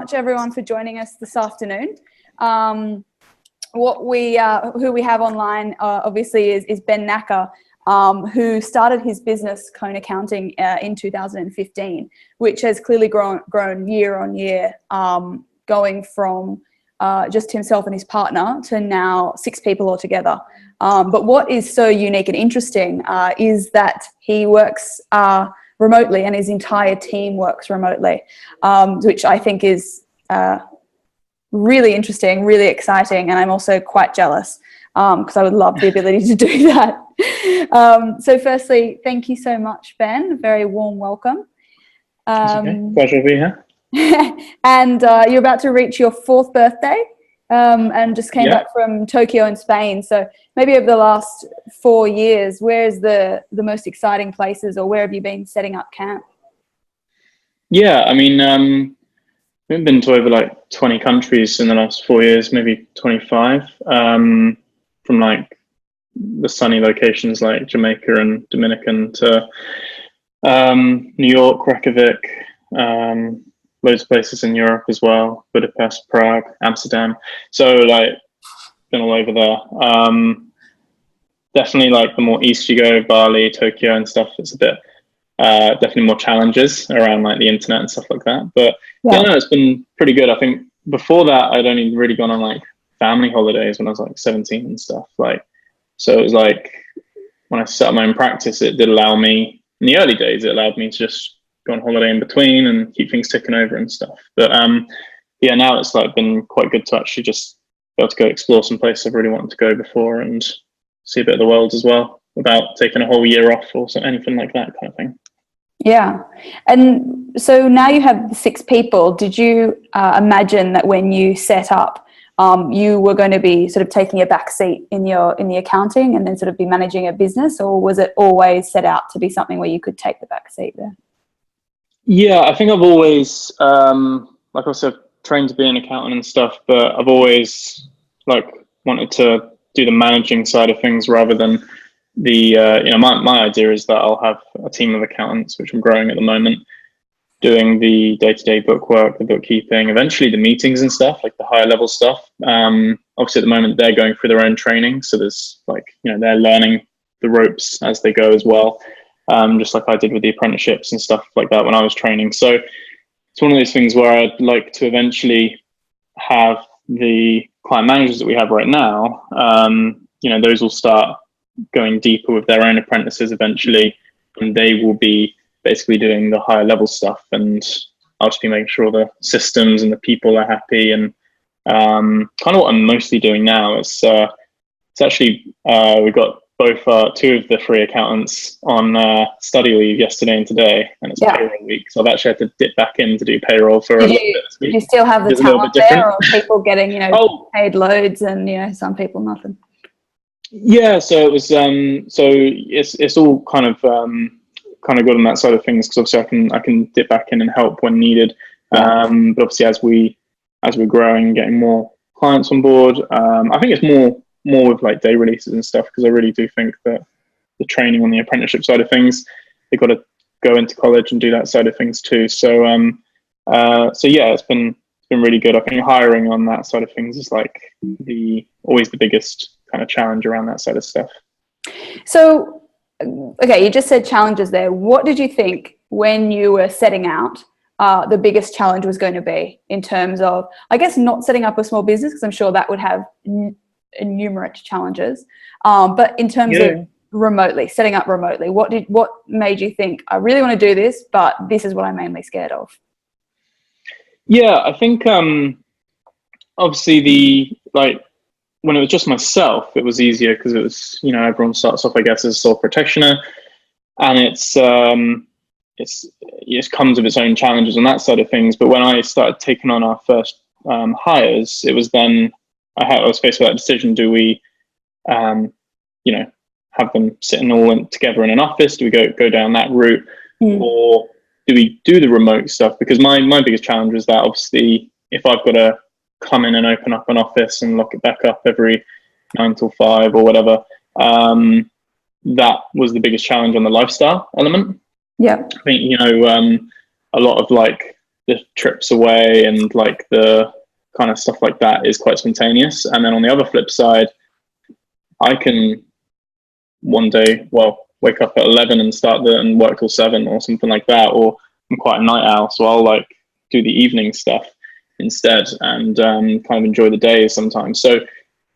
much, everyone, for joining us this afternoon. Who we have online, obviously, is Ben Nacker, who started his business, Cone Accounting, in 2015, which has clearly grown year on year, going from just himself and his partner to now 6 people altogether. But what is so unique and interesting is that he works remotely, and his entire team works remotely, which I think is really interesting, really exciting, and I'm also quite jealous because I would love the ability to do that. So firstly, thank you so much, Ben. A very warm welcome. Okay. Pleasure to be here. And you're about to reach your 4th birthday, and just came back from Tokyo in Spain. So maybe over the last 4 years, where is the most exciting places, or where have you been setting up camp? Yeah, I mean, we've been to over like 20 countries in the last 4 years, maybe 25, from like the sunny locations like Jamaica and Dominican to New York, Reykjavik, loads of places in Europe as well, Budapest, Prague, Amsterdam. So like been all over there. Definitely like the more east you go, Bali, Tokyo and stuff, it's a bit definitely more challenges around like the internet and stuff like that. But yeah, no, it's been pretty good. I think before that I'd only really gone on like family holidays when I was like 17 and stuff. Like, so it was like when I set up my own practice, it did allow me, in the early days, it allowed me to just go on holiday in between and keep things ticking over and stuff. But yeah, now it's like been quite good to actually just be able to go explore some places I've really wanted to go before and see a bit of the world as well without taking a whole year off or anything like that kind of thing. Yeah. And so now you have 6 people. Did you imagine that when you set up, you were going to be sort of taking a back seat in the accounting and then sort of be managing a business, or was it always set out to be something where you could take the back seat there? Yeah, I think I've always, like I said, trained to be an accountant and stuff, but I've always like wanted to do the managing side of things rather than the, my idea is that I'll have a team of accountants, which I'm growing at the moment, doing the day-to-day bookwork, the bookkeeping, eventually the meetings and stuff, like the higher level stuff. Obviously at the moment they're going through their own training. So there's like, they're learning the ropes as they go as well. Just like I did with the apprenticeships and stuff like that when I was training. So it's one of those things where I'd like to eventually have the client managers that we have right now, those will start going deeper with their own apprentices eventually, and they will be basically doing the higher level stuff, and I'll just be making sure the systems and the people are happy. And kind of what I'm mostly doing now is it's actually we got both 2 of the 3 accountants on study leave yesterday and today, and it's payroll week, so I've actually had to dip back in to do payroll for a little bit this week. Do you still have the talent there, or people getting paid loads and some people nothing? Yeah, so it was so it's all kind of good on that side of things, because obviously I can dip back in and help when needed. But obviously as we're growing and getting more clients on board, I think it's more with like day releases and stuff, because I really do think that the training on the apprenticeship side of things, they've got to go into college and do that side of things too. So yeah, it's been really good. I think hiring on that side of things is like always the biggest kind of challenge around that side of stuff. So okay, you just said challenges there. What did you think when you were setting out the biggest challenge was going to be, in terms of, I guess, not setting up a small business, because I'm sure that would have innumerate challenges, but in terms of setting up remotely, what made you think, I really want to do this, but this is what I'm mainly scared of? Yeah, I think obviously when it was just myself, it was easier because it was, everyone starts off, I guess, as a sole practitioner, and it comes with its own challenges on that side of things. But when I started taking on our first hires, it was then I was faced with that decision: do we, have them sitting all together in an office? Do we go down that route, or do we do the remote stuff? Because my biggest challenge was that obviously if I've got to come in and open up an office and lock it back up every 9 till 5 or whatever, that was the biggest challenge on the lifestyle element. Yeah, I think a lot of like the trips away and like the kind of stuff like that is quite spontaneous. And then on the other flip side, I can one day, well, wake up at 11 and and work till 7 or something like that. Or I'm quite a night owl, so I'll like do the evening stuff instead and kind of enjoy the days sometimes. So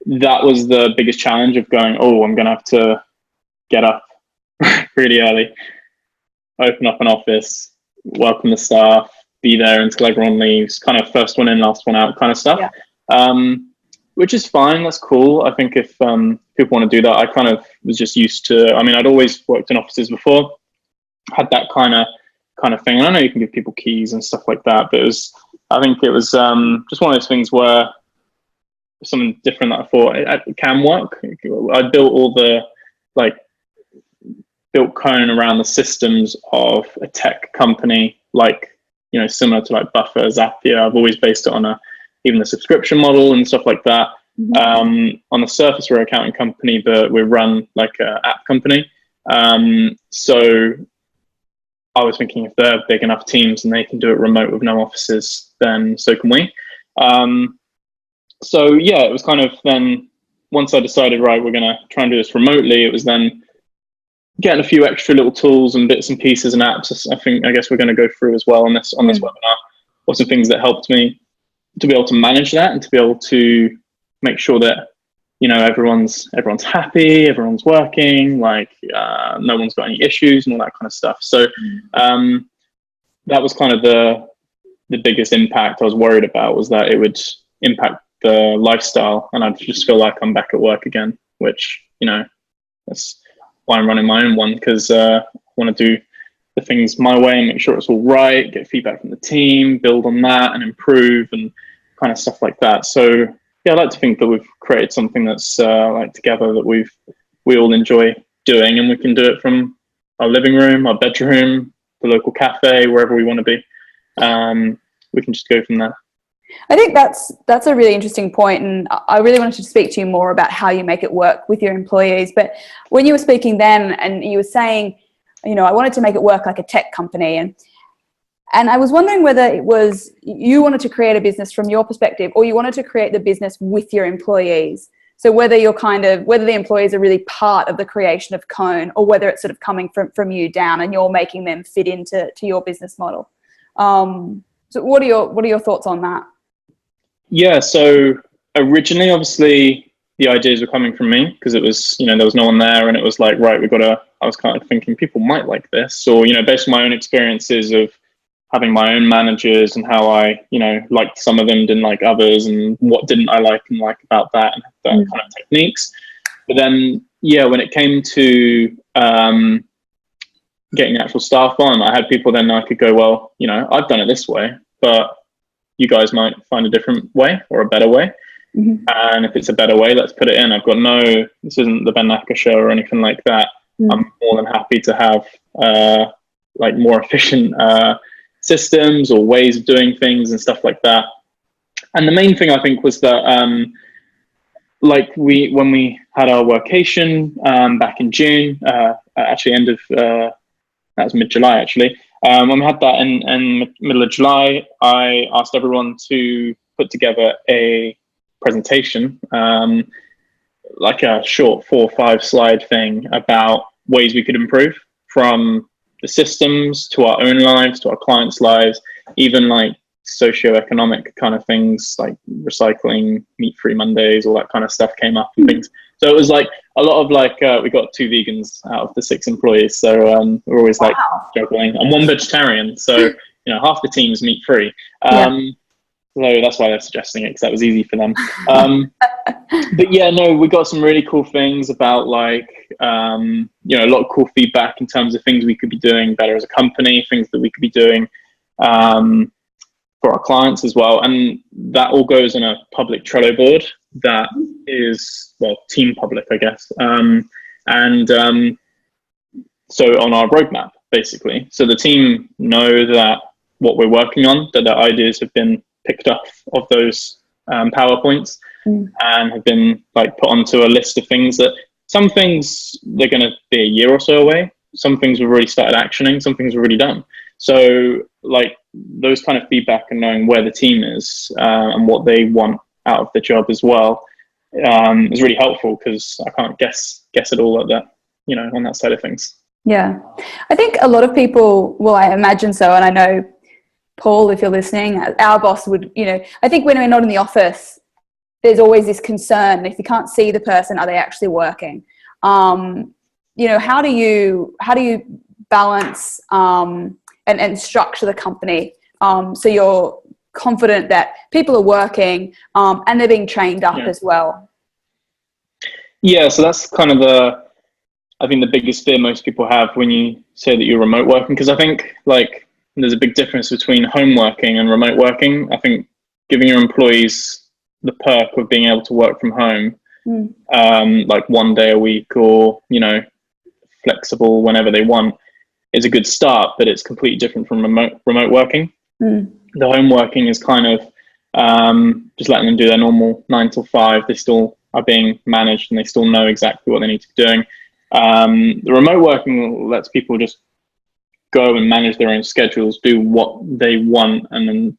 that was the biggest challenge of going, oh, I'm going to have to get up really early, open up an office, welcome the staff, be there until everyone leaves, kind of first one in, last one out kind of stuff. Yeah. Which is fine. That's cool. I think if people want to do that, I kind of was just used to, I mean, I'd always worked in offices before, had that kind of thing. And I know you can give people keys and stuff like that, but I think it was just one of those things where something different that I thought it can work. I built built Cone around the systems of a tech company, like, you know, similar to like Buffer, Zapier. I've always based it on even the subscription model and stuff like that. Mm-hmm. On the surface, we're an accounting company, but we run like an app company. So I was thinking if they're big enough teams and they can do it remote with no offices, then so can we. So yeah, it was kind of then once I decided, right, we're going to try and do this remotely, it was then getting a few extra little tools and bits and pieces and apps. I guess we're going to go through as well on this webinar, or some things that helped me to be able to manage that and to be able to make sure that, you know, everyone's happy, everyone's working, like no one's got any issues and all that kind of stuff. So that was kind of the biggest impact I was worried about, was that it would impact the lifestyle and I'd just feel like I'm back at work again, which, you know, that's why I'm running my own one, because I want to do the things my way and make sure it's all right, get feedback from the team, build on that and improve and kind of stuff like that. So yeah, I like to think that we've created something that's like together that we all enjoy doing, and we can do it from our living room, our bedroom, the local cafe, wherever we want to be. We can just go from there. I think that's a really interesting point, and I really wanted to speak to you more about how you make it work with your employees. But when you were speaking then, and you were saying, you know, I wanted to make it work like a tech company, and I was wondering whether it was you wanted to create a business from your perspective, or you wanted to create the business with your employees. So whether the employees are really part of the creation of Cone, or whether it's sort of coming from you down and you're making them fit into your business model. So what are your thoughts on that? Yeah, so originally, obviously, the ideas were coming from me, because it was, you know, there was no one there, and it was like, right, I was kind of thinking people might like this, or, you know, based on my own experiences of having my own managers and how I, you know, liked some of them, didn't like others, and what didn't I like and like about that, and that kind of techniques. But then, yeah, when it came to getting actual staff on, I had people then I could go, well, you know, I've done it this way, but you guys might find a different way or a better way. Mm-hmm. And if it's a better way, let's put it in. This isn't the Ben Naka show or anything like that. I'm more than happy to have like more efficient systems or ways of doing things and stuff like that. And the main thing I think was that when we had our workation back in June, actually end of that was mid-July actually. When we had that in middle of July, I asked everyone to put together a presentation, like a short 4 or 5 slide thing about ways we could improve, from the systems to our own lives, to our clients' lives, even like socioeconomic kind of things like recycling, meat-free Mondays, all that kind of stuff came up and things. So it was like a lot of like, we got 2 vegans out of the 6 employees. So we're always like juggling. I'm 1 vegetarian. So, you know, half the team's meat-free. So that's why they're suggesting it, because that was easy for them. But yeah, no, we got some really cool things about like, you know, a lot of cool feedback in terms of things we could be doing better as a company, things that we could be doing for our clients as well. And that all goes on a public Trello board that is, well, team public, I guess. So on our roadmap, basically. So the team know that what we're working on, that the ideas have been picked up of those PowerPoints and have been like put onto a list of things that some things they're going to be a year or so away. Some things we've already started actioning, some things we've already done. So like those kind of feedback and knowing where the team is and what they want out of the job as well is really helpful, because I can't guess it all at that, you know, on that side of things. Yeah, I think a lot of people, well, I imagine so, and I know Paul, if you're listening, our boss would, you know, I think when we're not in the office, there's always this concern, if you can't see the person, are they actually working? You know, how do you balance and structure the company so you're confident that people are working and they're being trained up as well? Yeah, so that's kind of I think the biggest fear most people have when you say that you're remote working, because I think like there's a big difference between home working and remote working. I think giving your employees the perk of being able to work from home, like 1 day a week, or, you know, flexible whenever they want, is a good start, but it's completely different from remote working. The home working is kind of just letting them do their normal 9 till 5. They still are being managed and they still know exactly what they need to be doing. The remote working lets people just go and manage their own schedules, do what they want, and then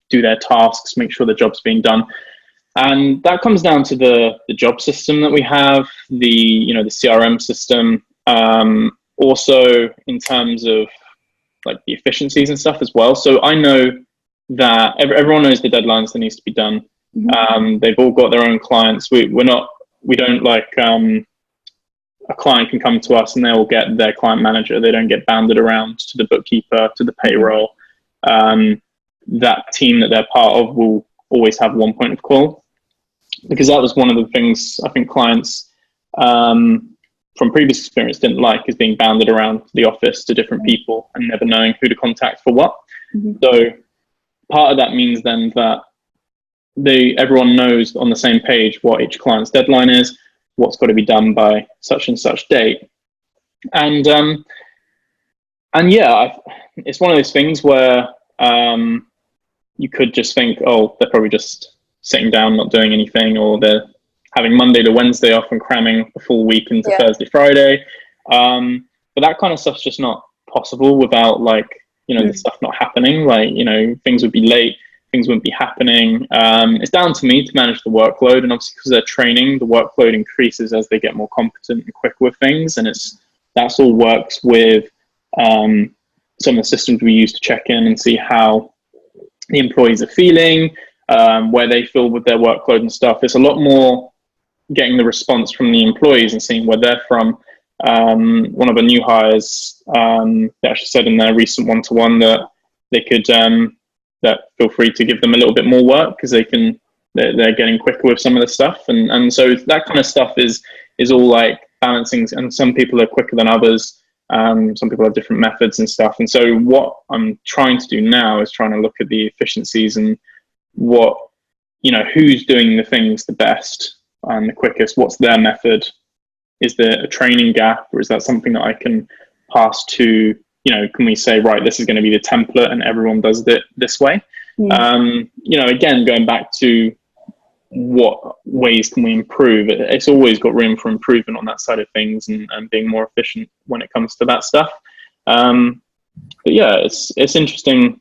do their tasks, make sure the job's being done. And that comes down to the job system that we have, the CRM system, also in terms of like the efficiencies and stuff as well. So I know that everyone knows the deadlines that needs to be done. They've all got their own clients. We don't like a client can come to us and they will get their client manager. They don't get banded around to the bookkeeper, to the payroll. That team that they're part of will always have one point of call, because that was one of the things I think clients from previous experience didn't like, is being banded around the office to different people and never knowing who to contact for what. So part of that means then that everyone knows on the same page what each client's deadline is, what's got to be done by such and such date. And yeah, it's one of those things where you could just think, oh, they're probably just sitting down, not doing anything, or they're having Monday to Wednesday off and cramming a full week into Thursday, Friday. But that kind of stuff's just not possible without, like, you know, the stuff not happening. Like, you know, things would be late, things wouldn't be happening. It's down to me to manage the workload, and obviously because they're training, the workload increases as they get more competent and quick with things, and that's all works with some of the systems we use to check in and see how the employees are feeling, where they feel with their workload and stuff. It's a lot more getting the response from the employees and seeing where they're from. One of the new hires, they actually said in their recent one-to-one that they could that feel free to give them a little bit more work, because they're getting quicker with some of the stuff, and so that kind of stuff is all like balancing, and some people are quicker than others. Some people have different methods and stuff, and so what I'm trying to do now is trying to look at the efficiencies and what, you know, who's doing the things the best and the quickest, what's their method. Is there a training gap, or is that something that I can pass to, you know, can we say, right, this is going to be the template and everyone does it this way? You know, again, going back to what ways can we improve, it's always got room for improvement on that side of things, and being more efficient when it comes to that stuff. But yeah, it's interesting.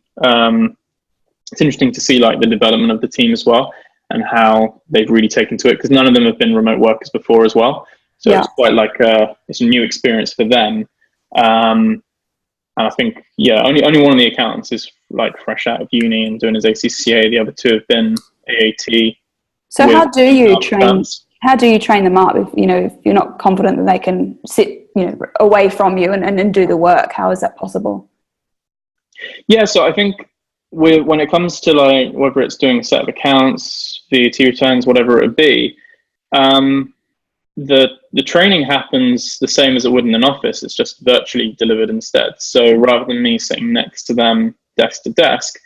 It's interesting to see like the development of the team as well, and how they've really taken to it, because none of them have been remote workers before as well. So it's quite like it's a new experience for them. And I think, yeah, only one of the accountants is like fresh out of uni and doing his ACCA. The other two have been AAT. So how do you train them up if you're not confident that they can sit, you know, away from you and do the work? How is that possible? Yeah, so I think when it comes to like whether it's doing a set of accounts, VAT returns, whatever it would be, the training happens the same as it would in an office. It's just virtually delivered instead. So rather than me sitting next to them desk to desk,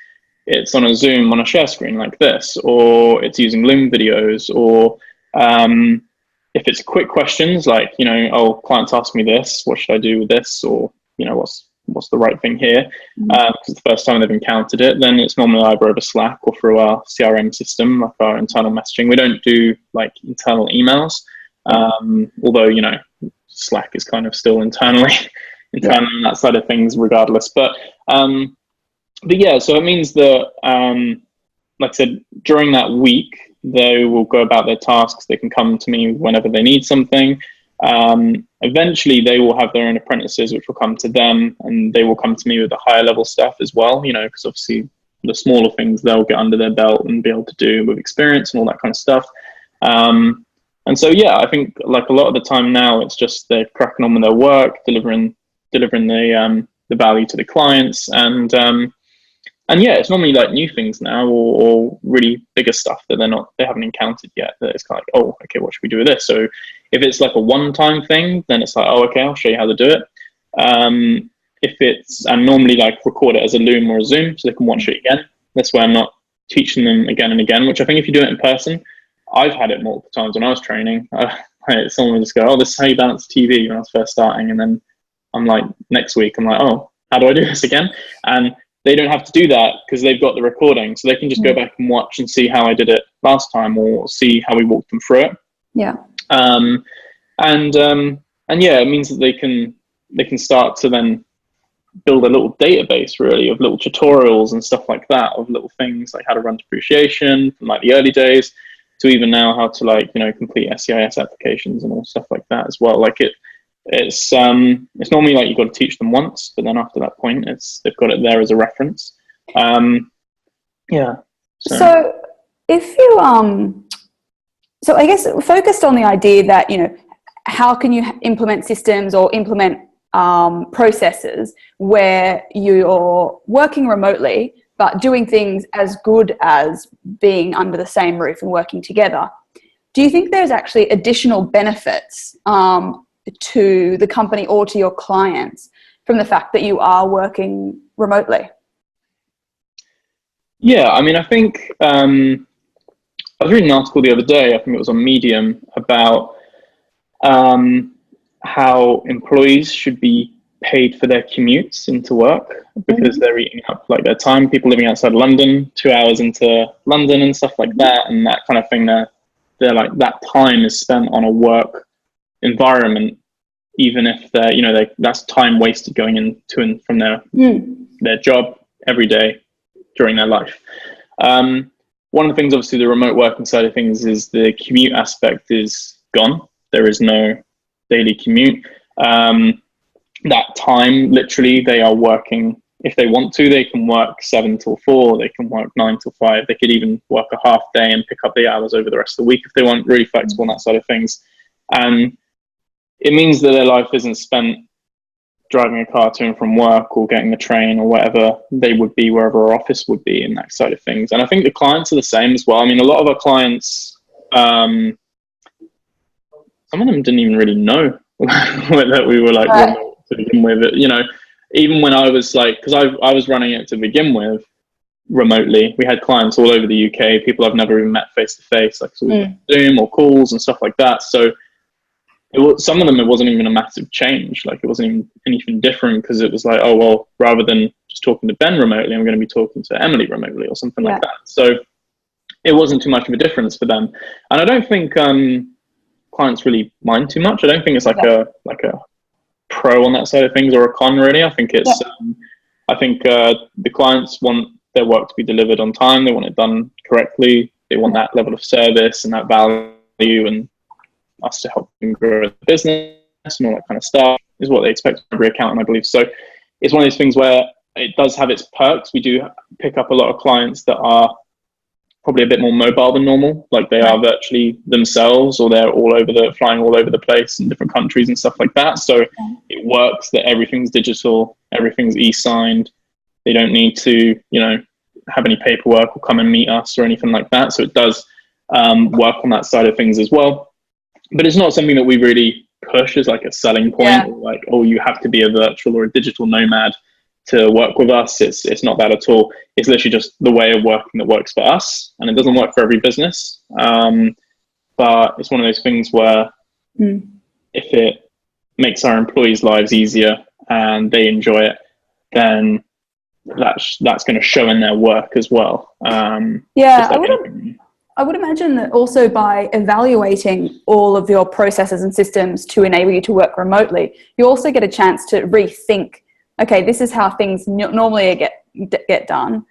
it's on a Zoom on a share screen like this, or it's using Loom videos, or if it's quick questions like, you know, oh, clients asked me this, what should I do with this, or, you know, what's the right thing here, because it's the first time they've encountered it, then it's normally either over Slack or through our CRM system, like our internal messaging. We don't do like internal emails, although, you know, Slack is kind of still internally internally on that side of things regardless. But yeah, so it means that, like I said, during that week, they will go about their tasks. They can come to me whenever they need something. Eventually, they will have their own apprentices, which will come to them, and they will come to me with the higher level stuff as well, you know, because obviously the smaller things they'll get under their belt and be able to do with experience and all that kind of stuff. And so, yeah, I think like a lot of the time now, it's just they're cracking on with their work, delivering the value to the clients, and yeah, it's normally like new things now, or really bigger stuff that they haven't encountered yet. That it's kind of like, oh, okay, what should we do with this? So if it's like a one-time thing, then it's like, oh, okay, I'll show you how to do it. If it's, and normally like record it as a Loom or a Zoom so they can watch it again. That's why I'm not teaching them again and again, which I think if you do it in person, I've had it multiple times when I was training. Someone would just go, oh, this is how you balance TV when I was first starting. And then I'm like, next week, I'm like, oh, how do I do this again? And they don't have to do that because they've got the recording. So they can just go back and watch and see how I did it last time, or see how we walked them through it. Yeah. And yeah, it means that they can start to then build a little database really of little tutorials and stuff like that, of little things like how to run depreciation from like the early days to even now how to, like, you know, complete SCIS applications and all stuff like that as well. Like it's normally like you've got to teach them once, but then after that point, they've got it there as a reference. Yeah. So if you so I guess focused on the idea that, you know, how can you implement systems or implement processes where you're working remotely but doing things as good as being under the same roof and working together? Do you think there's actually additional benefits to the company or to your clients from the fact that you are working remotely? Yeah, I mean, I think I was reading an article the other day, I think it was on Medium, about how employees should be paid for their commutes into work, because they're eating up like their time. People living outside London, 2 hours into London and stuff like that, and that kind of thing, they're like, that time is spent on a work environment, even if they're, you know, that's time wasted going in to and from their job every day during their life. One of the things, obviously, the remote working side of things is the commute aspect is gone. There is no daily commute. That time, literally, they are working. If they want to, they can work 7 till 4. They can work 9 till 5. They could even work a half day and pick up the hours over the rest of the week if they want. Really flexible on that side of things. And it means that their life isn't spent driving a car to and from work or getting the train or whatever they would be, wherever our office would be, in that side of things. And I think the clients are the same as well. I mean, a lot of our clients, some of them didn't even really know that we were like remote to begin with. You know, even when I was like, because I was running it to begin with remotely, we had clients all over the UK, people I've never even met face to face, like Zoom or calls and stuff like that. So some of them, it wasn't even a massive change. Like, it wasn't even anything different, because it was like, oh, well, rather than just talking to Ben remotely, I'm going to be talking to Emily remotely or something like that. So it wasn't too much of a difference for them. And I don't think clients really mind too much. I don't think it's like a pro on that side of things, or a con really. I think it's I think the clients want their work to be delivered on time. They want it done correctly. They want that level of service and that value, and us to help them grow the business and all that kind of stuff is what they expect from every accountant, I believe. So it's one of those things where it does have its perks. We do pick up a lot of clients that are probably a bit more mobile than normal, like they are virtually themselves, or they're flying all over the place in different countries and stuff like that. So it works that everything's digital, everything's e-signed. They don't need to, you know, have any paperwork or come and meet us or anything like that. So it does work on that side of things as well. But it's not something that we really push as like a selling point, or like, oh, you have to be a virtual or a digital nomad to work with us. It's not that at all. It's literally just the way of working that works for us, and it doesn't work for every business. But it's one of those things where if it makes our employees' lives easier and they enjoy it, then that's going to show in their work as well. I would I would imagine that also by evaluating all of your processes and systems to enable you to work remotely, you also get a chance to rethink, okay, this is how things normally get done.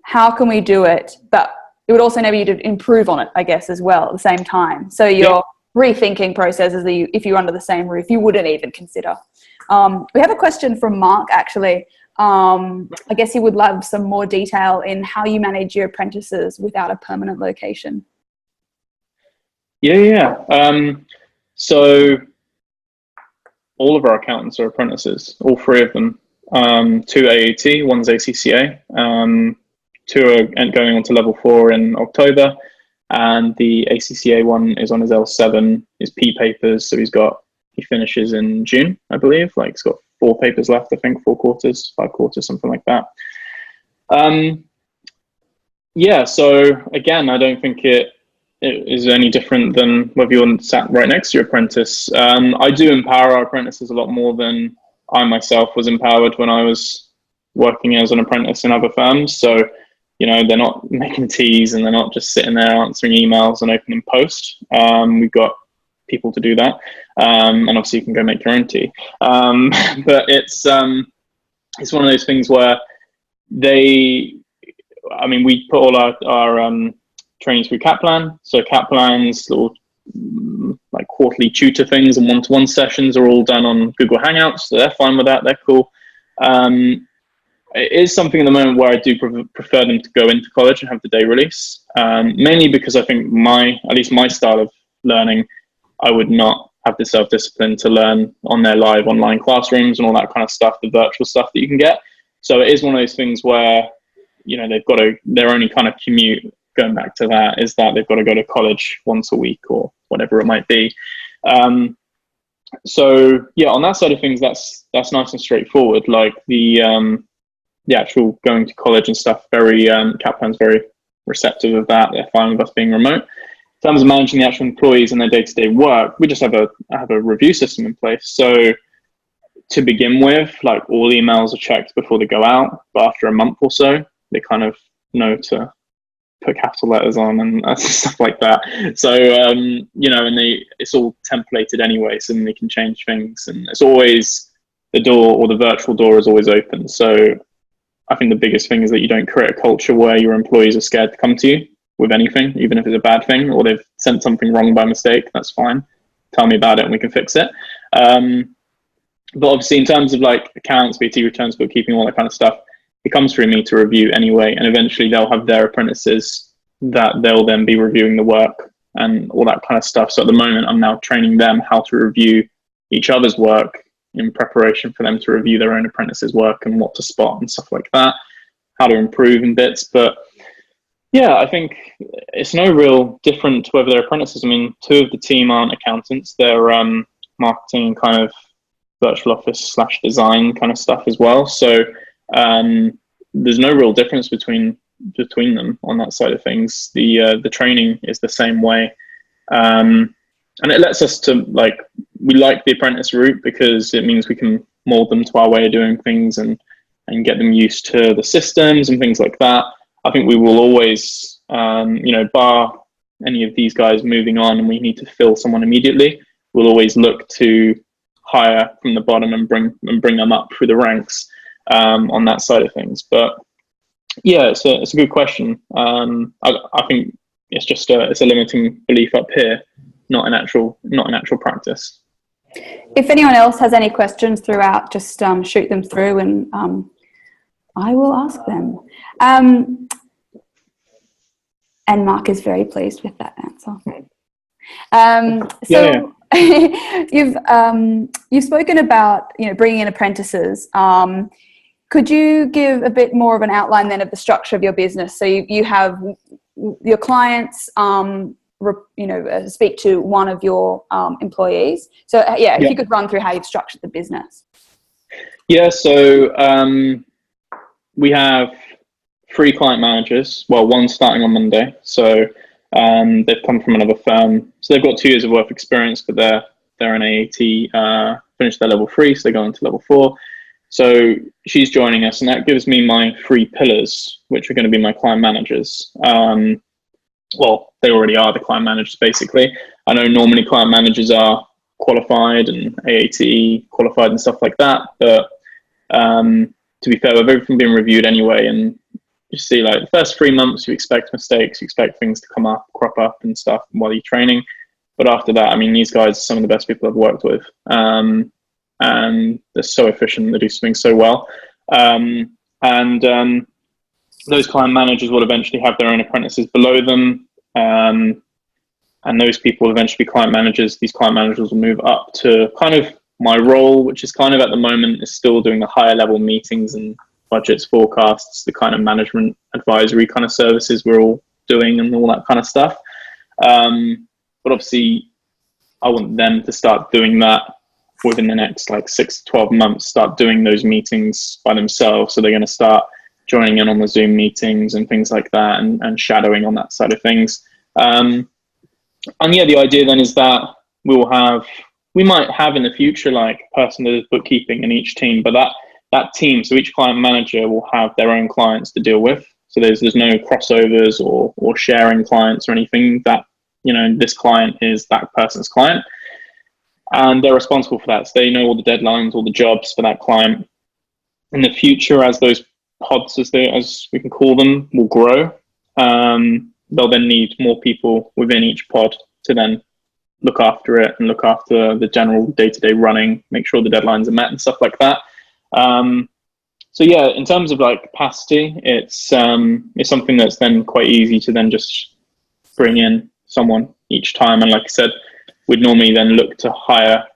How can we do it? But it would also enable you to improve on it, I guess, as well at the same time. So you're rethinking processes that if you're under the same roof, you wouldn't even consider. We have a question from Mark, actually. I guess he would love some more detail in how you manage your apprentices without a permanent location. So all of our accountants are apprentices, all three of them. 2 AAT, one's ACCA, 2 are going on to level 4 in October, and the ACCA one is on his L7, his P papers, so he finishes in June, I believe. Like, he's got 4 papers left, I think, 4 quarters, 5 quarters, something like that. So again, I don't think it is any different than whether you're sat right next to your apprentice. I do empower our apprentices a lot more than I myself was empowered when I was working as an apprentice in other firms. So, they're not making teas and they're not just sitting there answering emails and opening post. We've got people to do that. And obviously you can go make your own tea. But it's one of those things where we put all our training through Kaplan. So Kaplan's little like quarterly tutor things and one-to-one sessions are all done on Google Hangouts. So they're fine with that. They're cool. It is something at the moment where I do prefer them to go into college and have the day release, mainly because I think at least my style of learning, I would not have the self-discipline to learn on their live online classrooms and all that kind of stuff, the virtual stuff that you can get. So it is one of those things where, their only kind of commute, going back to that, is that they've got to go to college once a week or whatever it might be. On that side of things, that's nice and straightforward. Like the actual going to college and stuff, Kaplan's very receptive of that. They're fine with us being remote. In terms of managing the actual employees and their day-to-day work, we just have a review system in place. So to begin with, like, all emails are checked before they go out, but after a month or so, they kind of know to put capital letters on and stuff like that. So, and it's all templated anyway, so then they can change things. And it's always the door, or the virtual door, is always open. So I think the biggest thing is that you don't create a culture where your employees are scared to come to you with anything, even if it's a bad thing, or they've sent something wrong by mistake. That's fine. Tell me about it and we can fix it. But obviously, in terms of like accounts, BT returns, bookkeeping, all that kind of stuff, it comes through me to review anyway. And eventually they'll have their apprentices that they'll then be reviewing the work and all that kind of stuff. So at the moment, I'm now training them how to review each other's work in preparation for them to review their own apprentices' work and what to spot and stuff like that, how to improve in bits. But yeah, I think it's no real different to whether they're apprentices. I mean, 2 of the team aren't accountants. They're marketing and kind of virtual office / design kind of stuff as well. So there's no real difference between them on that side of things. The training is the same way. And it lets us to, we like the apprentice route because it means we can mold them to our way of doing things and get them used to the systems and things like that. I think we will always, bar any of these guys moving on and we need to fill someone immediately, we'll always look to hire from the bottom and bring them up through the ranks on that side of things. But yeah, it's a good question. I think it's just it's a limiting belief up here, not an actual practice. If anyone else has any questions throughout, just shoot them through and I will ask them. And Mark is very pleased with that answer. You've spoken about bringing in apprentices. Could you give a bit more of an outline then of the structure of your business? So you have your clients speak to one of your employees. So if you could run through how you've structured the business. Yeah, so we have 3 client managers. Well, one's starting on Monday. So they've come from another firm. So they've got 2 years of work experience, but they're an AAT, finished their level 3, so they go into level 4. So she's joining us, and that gives me my 3 pillars, which are going to be my client managers. well, they already are the client managers basically. I know normally client managers are qualified and AAT qualified and stuff like that, but to be fair, with everything being reviewed anyway, and you see like the first 3 months you expect mistakes, you expect things to crop up and stuff while you're training, but after that, I mean, these guys are some of the best people I've worked with, and they're so efficient, they do something so well, and those client managers will eventually have their own apprentices below them, and those people will eventually be client managers. These client managers will move up to kind of my role, which is kind of at the moment is still doing the higher level meetings and budgets, forecasts, the kind of management advisory kind of services we're all doing and all that kind of stuff. But obviously I want them to start doing that within the next like 6 to 12 months, start doing those meetings by themselves. So they're going to start joining in on the Zoom meetings and things like that, and shadowing on that side of things. And yeah, the idea then is that we might have in the future like a person that does bookkeeping in each team, but that team, so each client manager will have their own clients to deal with. So there's no crossovers or sharing clients or anything. That, you know, this client is that person's client, and they're responsible for that. So they know all the deadlines, all the jobs for that client. In the future, as those pods, as we can call them, will grow, they'll then need more people within each pod to then look after it and look after the general day-to-day running, make sure the deadlines are met and stuff like that. So yeah, in terms of like capacity, it's something that's then quite easy to then just bring in someone each time. And like I said, we'd normally then look to hire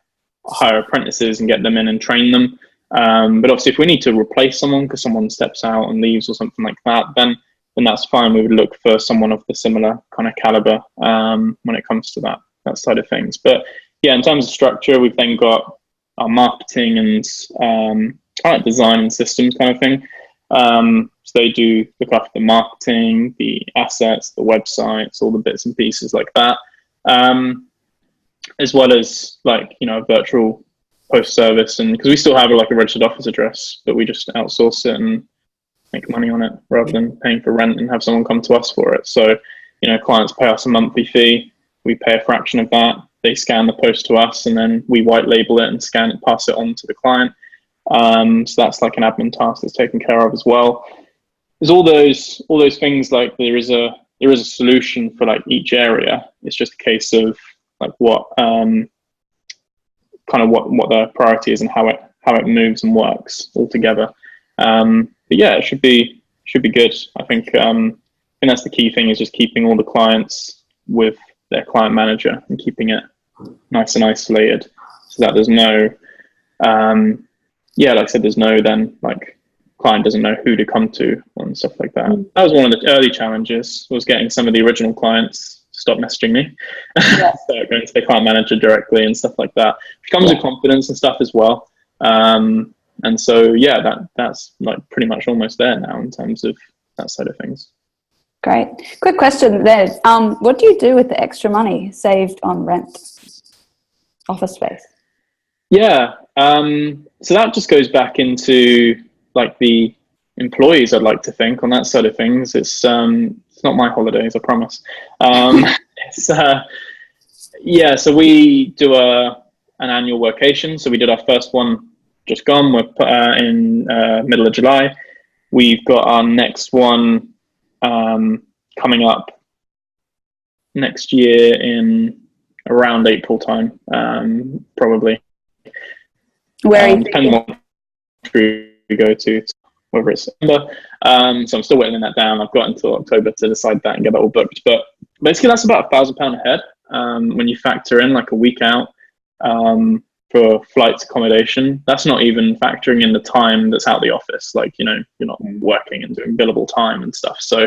apprentices and get them in and train them. But obviously if we need to replace someone because someone steps out and leaves or something like that, then that's fine. We would look for someone of the similar kind of caliber when it comes to that side of things. But yeah, in terms of structure, we've then got our marketing and kind of design and systems kind of thing. So they do look after the marketing, the assets, the websites, all the bits and pieces like that, as well as like, you know, a virtual post service. And because we still have like a registered office address, but we just outsource it and make money on it rather than paying for rent and have someone come to us for it. So, you know, clients pay us a monthly fee, we pay a fraction of that, they scan the post to us, and then we white label it and scan it, pass it on to the client. So that's like an admin task that's taken care of as well. There's all those things, like there is a solution for like each area. It's just a case of like what kind of what the priority is and how it moves and works all together. But yeah, it should be good. I think that's the key thing, is just keeping all the clients with their client manager and keeping it nice and isolated, so that there's no like I said, there's no then like client doesn't know who to come to and stuff like that. That was one of the early challenges, was getting some of the original clients to stop messaging me. Yeah. So going to the client manager directly and stuff like that, which comes with confidence and stuff as well. And so yeah, that's like pretty much almost there now in terms of that side of things. Great. Quick question there. What do you do with the extra money saved on rent, office space? Yeah. So that just goes back into like the employees, I'd like to think, on that side of things. It's not my holidays, I promise. Yeah, so we do an annual workation. So we did our first one just gone. We're in middle of July. We've got our next one coming up next year in around April time, probably. Where are you depending on what we go to, whether it's September. So I'm still whittling that down. I've got until October to decide that and get that all booked. But basically that's about £1,000 a head when you factor in like a week out for flights, accommodation. That's not even factoring in the time that's out the office. Like, you know, you're not working and doing billable time and stuff. So,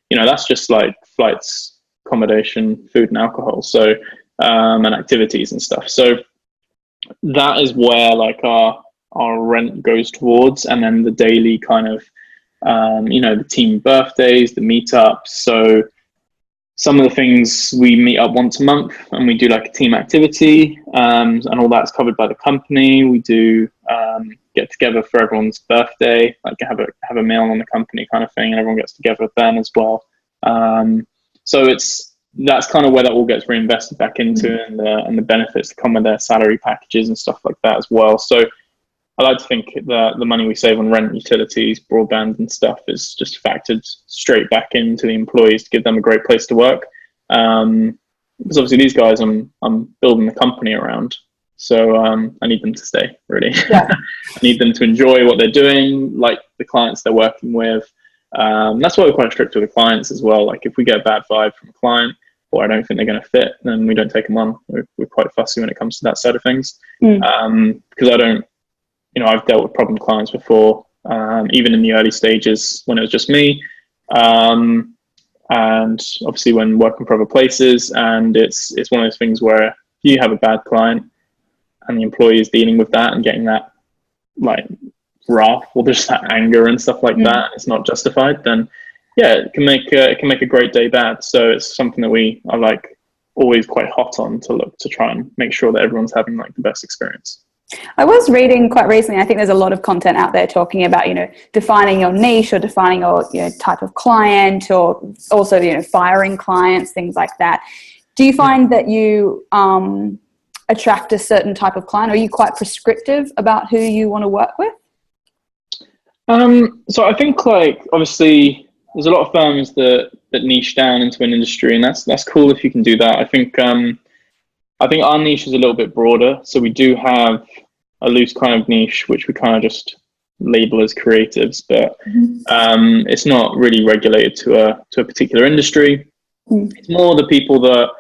you know, that's just like flights, accommodation, food and alcohol. So, and activities and stuff. So that is where like our rent goes towards. And then the daily kind of, you know, the team birthdays, the meetups. So some of the things, we meet up once a month and we do like a team activity, and all that's covered by the company. We do get together for everyone's birthday, like have a meal on the company kind of thing, and everyone gets together then as well. So that's kind of where that all gets reinvested back into, and the benefits that come with their salary packages and stuff like that as well. So I like to think that the money we save on rent, utilities, broadband and stuff is just factored straight back into the employees to give them a great place to work. Because obviously these guys I'm building the company around. So I need them to stay, really. Yeah. I need them to enjoy what they're doing, like the clients they're working with. That's why we're quite strict with the clients as well. Like if we get a bad vibe from a client, or I don't think they're going to fit, then we don't take them on. We're quite fussy when it comes to that side of things. Because I don't, I've dealt with problem clients before, even in the early stages when it was just me. And obviously when working for other places, and it's one of those things where if you have a bad client and the employee is dealing with that and getting that like wrath or just that anger and stuff like that, and it's not justified, then yeah, it can make a great day bad. So it's something that we are like always quite hot on to look to try and make sure that everyone's having like the best experience. I was reading quite recently, I think there's a lot of content out there talking about, defining your niche or defining your, type of client, or also, firing clients, things like that. Do you find that you attract a certain type of client? Are you quite prescriptive about who you want to work with? So I think like, obviously there's a lot of firms that niche down into an industry, and that's cool if you can do that. I think our niche is a little bit broader. So we do have a loose kind of niche, which we kind of just label as creatives, but it's not really regulated to a particular industry. It's more the people that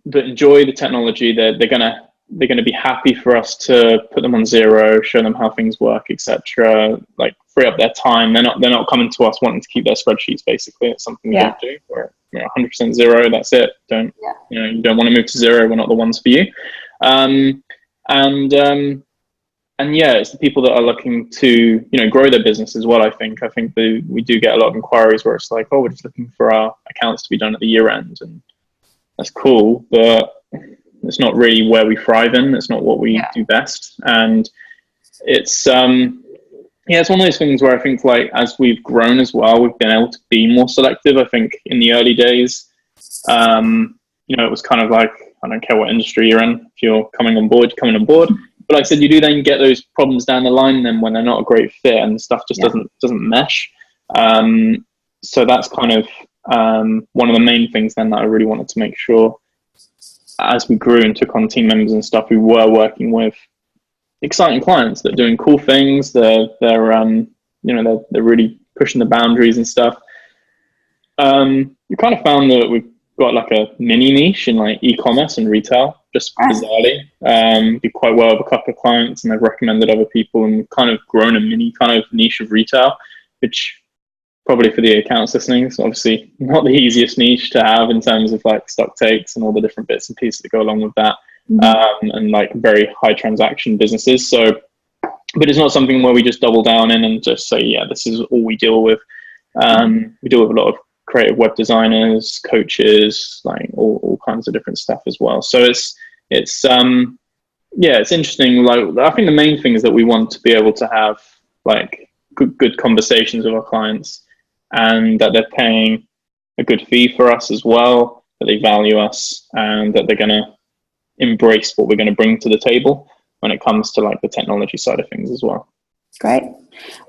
enjoy the technology. They're gonna be happy for us to put them on Xero, show them how things work, etc. Like free up their time. They're not coming to us wanting to keep their spreadsheets. Basically, it's something we don't do. We're 100% Xero. That's it. You don't want to move to Xero. We're not the ones for you. And yeah, it's the people that are looking to grow their business as well. I think we do get a lot of inquiries where it's like, oh, we're just looking for our accounts to be done at the year end, and that's cool, but it's not really where we thrive in. It's not what we do best. And it's it's one of those things where I think like as we've grown as well, we've been able to be more selective. I think in the early days, it was kind of like, I don't care what industry you're in. If you're coming on board, you're coming on board. But like I said, you do then get those problems down the line then when they're not a great fit and stuff just doesn't mesh. So that's kind of one of the main things then that I really wanted to make sure as we grew and took on team members and stuff, we were working with exciting clients that are doing cool things. They're really pushing the boundaries and stuff. We kind of found that we've got like a mini niche in like e-commerce and retail, just bizarrely. Did quite well with a couple of clients, and they've recommended other people, and kind of grown a mini kind of niche of retail, which probably for the accounts listening, it's obviously not the easiest niche to have in terms of like stock takes and all the different bits and pieces that go along with that, and like very high transaction businesses. So, but it's not something where we just double down in and just say, yeah, this is all we deal with. We deal with a lot of creative web designers, coaches, like all kinds of different stuff as well. So it's interesting. Like I think the main thing is that we want to be able to have like good conversations with our clients, and that they're paying a good fee for us as well, that they value us, and that they're going to embrace what we're going to bring to the table when it comes to like the technology side of things as well. Great.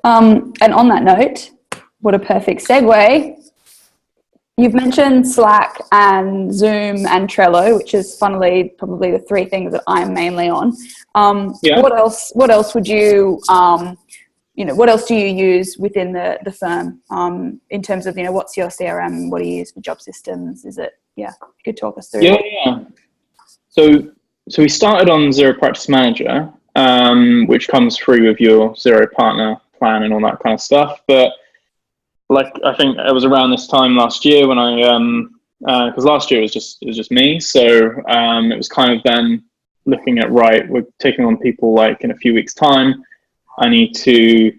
And on that note, what a perfect segue. You've mentioned Slack and Zoom and Trello, which is funnily probably the three things that I'm mainly on. What else would you, what else do you use within the firm in terms of, what's your CRM? What do you use for job systems? Is it, you could talk us through. Yeah. So we started on Xero Practice Manager, which comes free with your Xero Partner plan and all that kind of stuff. But like, I think it was around this time last year when I, because last year it was just me. So it was kind of then looking at, right, we're taking on people like in a few weeks' time. I need to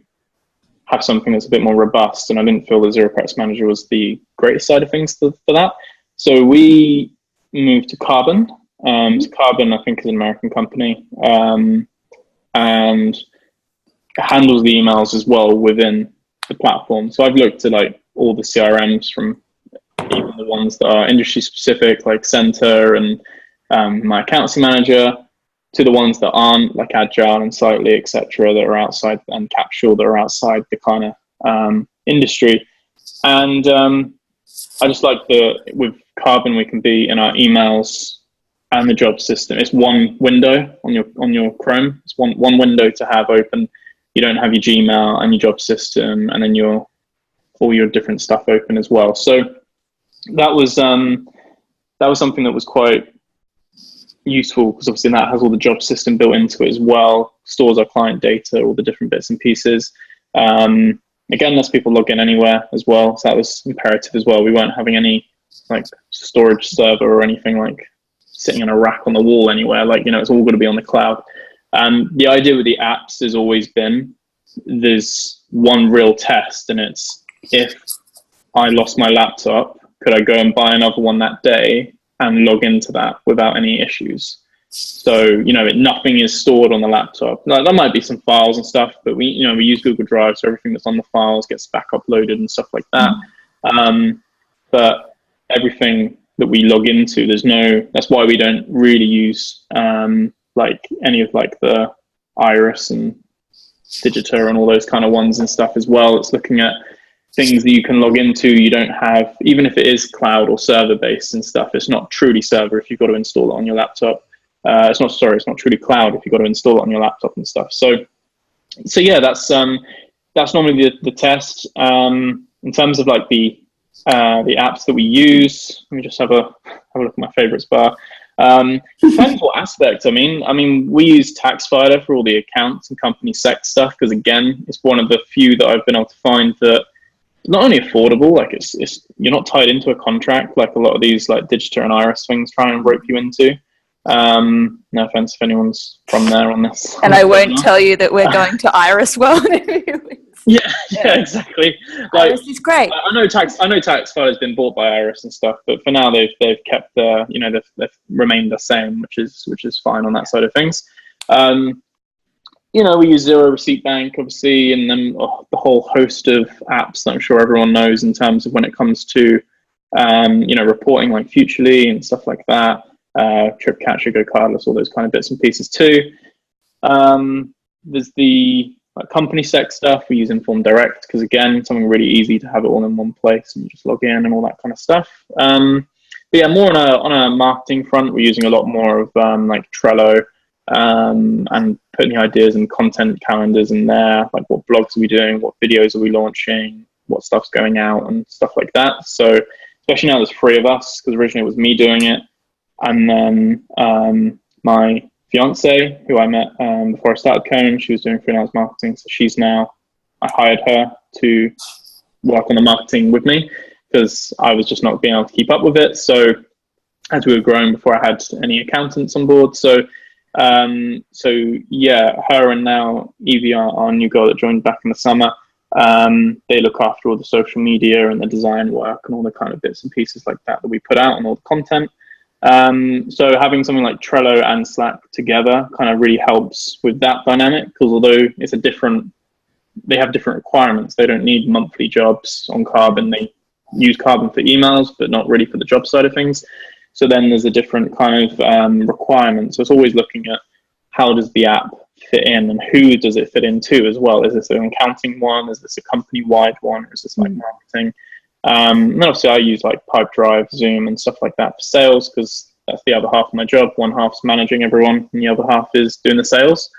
have something that's a bit more robust, and I didn't feel the Xero Practice Manager was the greatest side of things for that. So we moved to Carbon. So Carbon, I think, is an American company, and handles the emails as well within the platform. So I've looked to like all the CRMs, from even the ones that are industry specific, like Center and my accountancy manager, to the ones that aren't, like Agile and Slightly, etc., that are outside, and Capsule, that are outside the kind of industry. And I just like with Carbon, we can be in our emails and the job system. It's one window on your Chrome. It's one window to have open. You don't have your Gmail and your job system, and then all your different stuff open as well. So that was something that was quite useful, because obviously that has all the job system built into it as well, stores our client data, all the different bits and pieces. Again, lets people log in anywhere as well, so that was imperative as well. We weren't having any like storage server or anything like sitting in a rack on the wall anywhere. Like, it's all going to be on the cloud. The idea with the apps has always been, there's one real test, and it's, if I lost my laptop, could I go and buy another one that day and log into that without any issues? So, nothing is stored on the laptop. Now, there might be some files and stuff, but we use Google Drive, so everything that's on the files gets back uploaded and stuff like that. But everything that we log into, that's why we don't really use like any of like the Iris and Digitor and all those kind of ones and stuff as well. It's looking at things that you can log into. You don't have, even if it is cloud or server based and stuff, it's not truly server if you've got to install it on your laptop. It's not truly cloud if you've got to install it on your laptop and stuff. So yeah, that's normally the test. In terms of like the apps that we use, let me just have a look at my favorites bar. Depends what aspect. I mean, we use TaxFiler for all the accounts and company sec stuff, because again, it's one of the few that I've been able to find that not only affordable, like it's you're not tied into a contract like a lot of these like Digital and Iris things try and rope you into. No offense if anyone's from there on this. And I won't tell you that we're going to Iris World in a few weeks. Yeah, exactly. Like, Iris is great. I know TaxFiler has been bought by Iris and stuff, but for now they've kept they've remained the same, which is fine on that side of things. We use Zero Receipt Bank, obviously, and then the whole host of apps that I'm sure everyone knows in terms of when it comes to, reporting, like Futurely and stuff like that, TripCatcher, GoCardless, all those kind of bits and pieces too. There's the company sec stuff. We use Inform Direct because, again, something really easy to have it all in one place and you just log in and all that kind of stuff. But yeah, more on a marketing front, we're using a lot more of like Trello, and putting ideas and content calendars in there, like what blogs are we doing, what videos are we launching, what stuff's going out and stuff like that. So especially now there's 3 of us, because originally it was me doing it, and then my fiance, who I met before I started Conan, she was doing freelance marketing, so I hired her to work on the marketing with me, because I was just not being able to keep up with it. So as we were growing, before I had any accountants on board, so yeah, her and now Evie, our new girl that joined back in the summer, they look after all the social media and the design work and all the kind of bits and pieces like that we put out and all the content. So having something like Trello and Slack together kind of really helps with that dynamic, because although they have different requirements. They don't need monthly jobs on Carbon. They use Carbon for emails, but not really for the job side of things. So then there's a different kind of requirement. So it's always looking at how does the app fit in and who does it fit into as well. Is this an accounting one? Is this a company-wide one? Or is this like marketing? And obviously I use like Pipedrive, Zoom and stuff like that for sales, because that's the other half of my job. One half's managing everyone and the other half is doing the sales.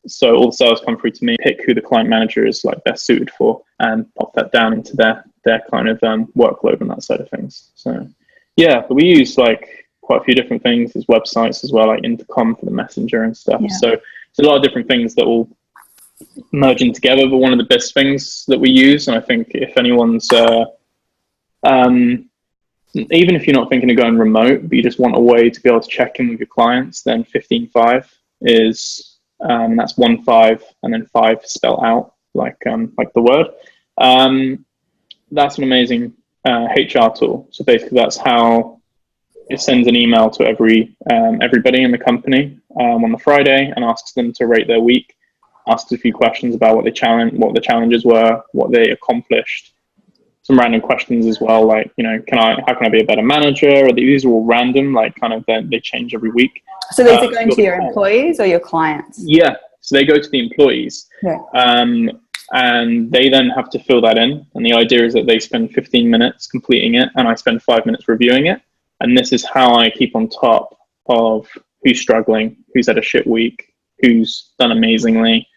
So all the sales come through to me, pick who the client manager is like best suited for, and pop that down into their kind of workload on that side of things. So yeah, but we use like quite a few different things. There's websites as well, like Intercom for the messenger and stuff. Yeah. So it's a lot of different things that all merging together. But one of the best things that we use, and I think if anyone's even if you're not thinking of going remote, but you just want a way to be able to check in with your clients, then 15.5 is that's 1.5 and then 5 spelled out like the word. That's an amazing HR tool. So basically that's how it sends an email to everybody in the company on the Friday and asks them to rate their week. asked a few questions about what the challenges were, what they accomplished. Some random questions as well, like, you know, how can I be a better manager? Or these are all random, like kind of they change every week. So these are going to your employees or your clients? Yeah, so they go to the employees. Yeah. And they then have to fill that in. And the idea is that they spend 15 minutes completing it, and I spend 5 minutes reviewing it. And this is how I keep on top of who's struggling, who's had a shit week, who's done amazingly.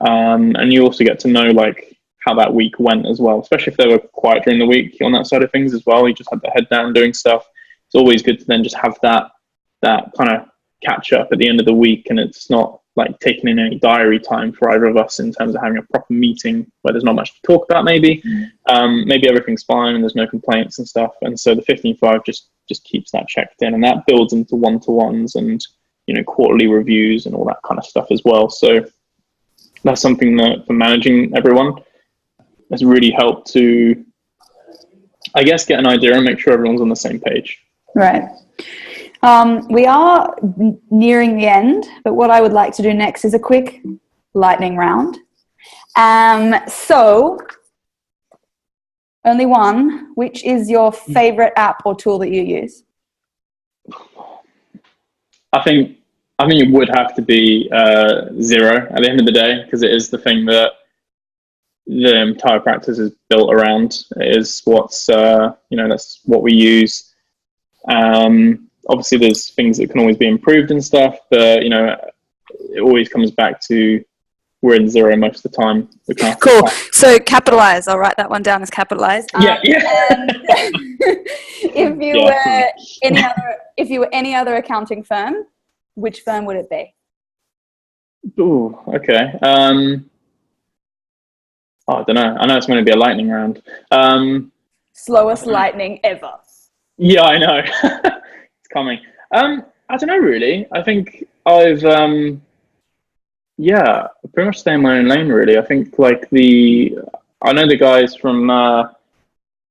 And you also get to know like how that week went as well, especially if they were quiet during the week on that side of things as well. You just had their head down doing stuff. It's always good to then just have that kind of catch up at the end of the week, and it's not like taking in any diary time for either of us in terms of having a proper meeting where there's not much to talk about. Maybe everything's fine and there's no complaints and stuff. And so the 15-5 just keeps that checked in, and that builds into one-to-ones and, you know, quarterly reviews and all that kind of stuff as well. So that's something that for managing everyone has really helped to, I guess, get an idea and make sure everyone's on the same page. Right. We are nearing the end, but what I would like to do next is a quick lightning round. So only one. Which is your favorite app or tool that you use? I think it would have to be Xero at the end of the day, because it is the thing that the entire practice is built around. It is what's that's what we use. Obviously there's things that can always be improved and stuff, but you know, it always comes back to we're in Xero most of the time. Cool. So Capitalise, I'll write that one down as Capitalise. Yeah. If you were any other accounting firm, which firm would it be? Oh, okay. I don't know. I know it's going to be a lightning round. Slowest lightning ever. Yeah, I know. It's coming. I don't know, really. I think I've, pretty much stay in my own lane, really. I think I know the guys from, I'm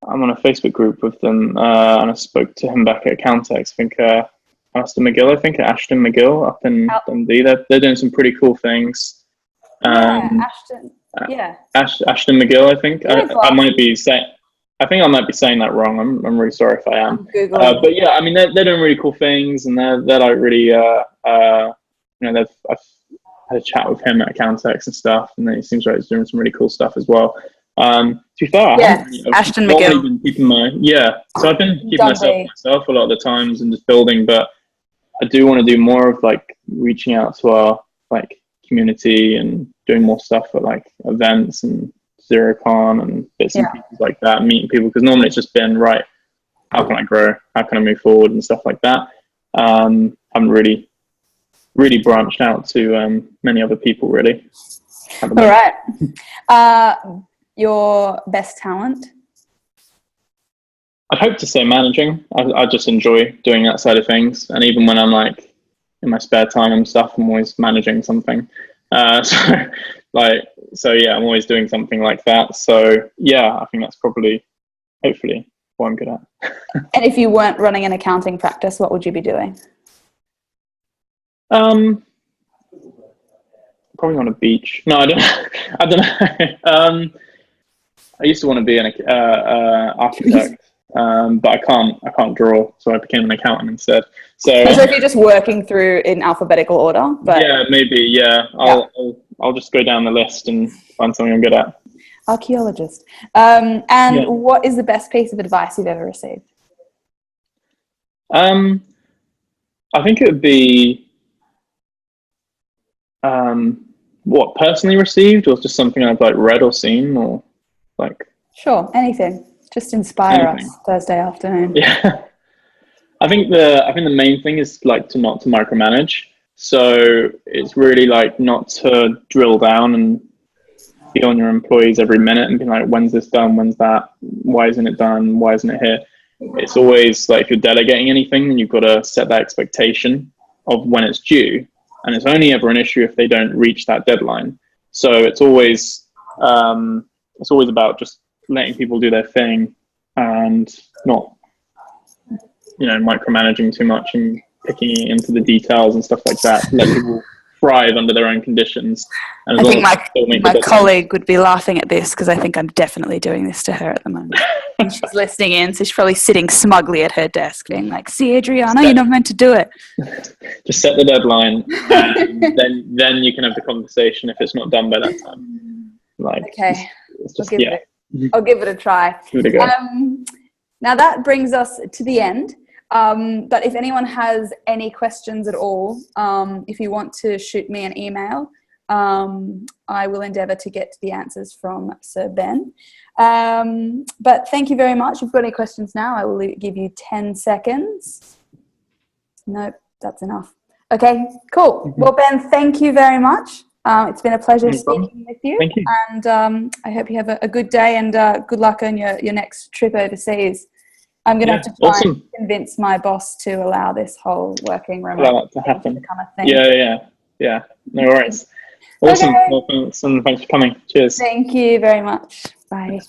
on a Facebook group with them, and I spoke to him back at Accountex. I think, Ashton McGill up in Dundee. They're doing some pretty cool things. Ashton. Yeah. Ashton McGill, I think. I might be saying that wrong. I'm really sorry if I am. But yeah, I mean, they're doing really cool things, and they're like really, I've had a chat with him at Accountex and stuff, and he seems like he's doing some really cool stuff as well. To be fair, Ashton McGill. So I've been keeping myself a lot of the times and just building, but I do want to do more of like reaching out to our like community and doing more stuff at like events and ZeroCon and bits and pieces like that, and meeting people, because normally it's just been right, how can I grow, how can I move forward and stuff like that. I haven't really branched out to many other people really. All right. Your best talent? I'd hope to say managing. I just enjoy doing that side of things, and even when I'm like in my spare time and stuff, I'm always managing something. I'm always doing something like that. So yeah, I think that's probably, hopefully, what I'm good at. And if you weren't running an accounting practice, what would you be doing? Probably on a beach. No, I don't know. I used to want to be an architect. But I can't draw, so I became an accountant instead. So if you're just working through in alphabetical order, but yeah, maybe, yeah. I'll just go down the list and find something I'm good at. Archaeologist. What is the best piece of advice you've ever received? I think it would be what personally received, or just something I've like read or seen, or like. Sure, anything. Just inspire us Thursday afternoon. Yeah, I think the main thing is like not to micromanage. So it's really like not to drill down and be on your employees every minute and be like, when's this done? When's that? Why isn't it done? Why isn't it here? It's always like if you're delegating anything, then you've got to set that expectation of when it's due, and it's only ever an issue if they don't reach that deadline. So it's always about just letting people do their thing and not, micromanaging too much and picking into the details and stuff like that. Let people thrive under their own conditions. And I think my my colleague would be laughing at this because I think I'm definitely doing this to her at the moment. And she's listening in, so she's probably sitting smugly at her desk being like, see, Adriana, you're not meant to do it. Just set the deadline, and then you can have the conversation if it's not done by that time. Like, okay, it's just, I'll give it a try. Give it a go. Now that brings us to the end. But if anyone has any questions at all, if you want to shoot me an email, I will endeavour to get the answers from Sir Ben. But thank you very much. If you've got any questions now, I will give you 10 seconds. Nope, that's enough. Okay, cool. Well, Ben, thank you very much. It's been a pleasure speaking with you. Thank you. And I hope you have a good day and good luck on your next trip overseas. I'm going to have to try and convince my boss to allow this whole working remote to happen. to become a thing. Yeah. No worries. Awesome. Okay. Well, thanks for coming. Cheers. Thank you very much. Bye.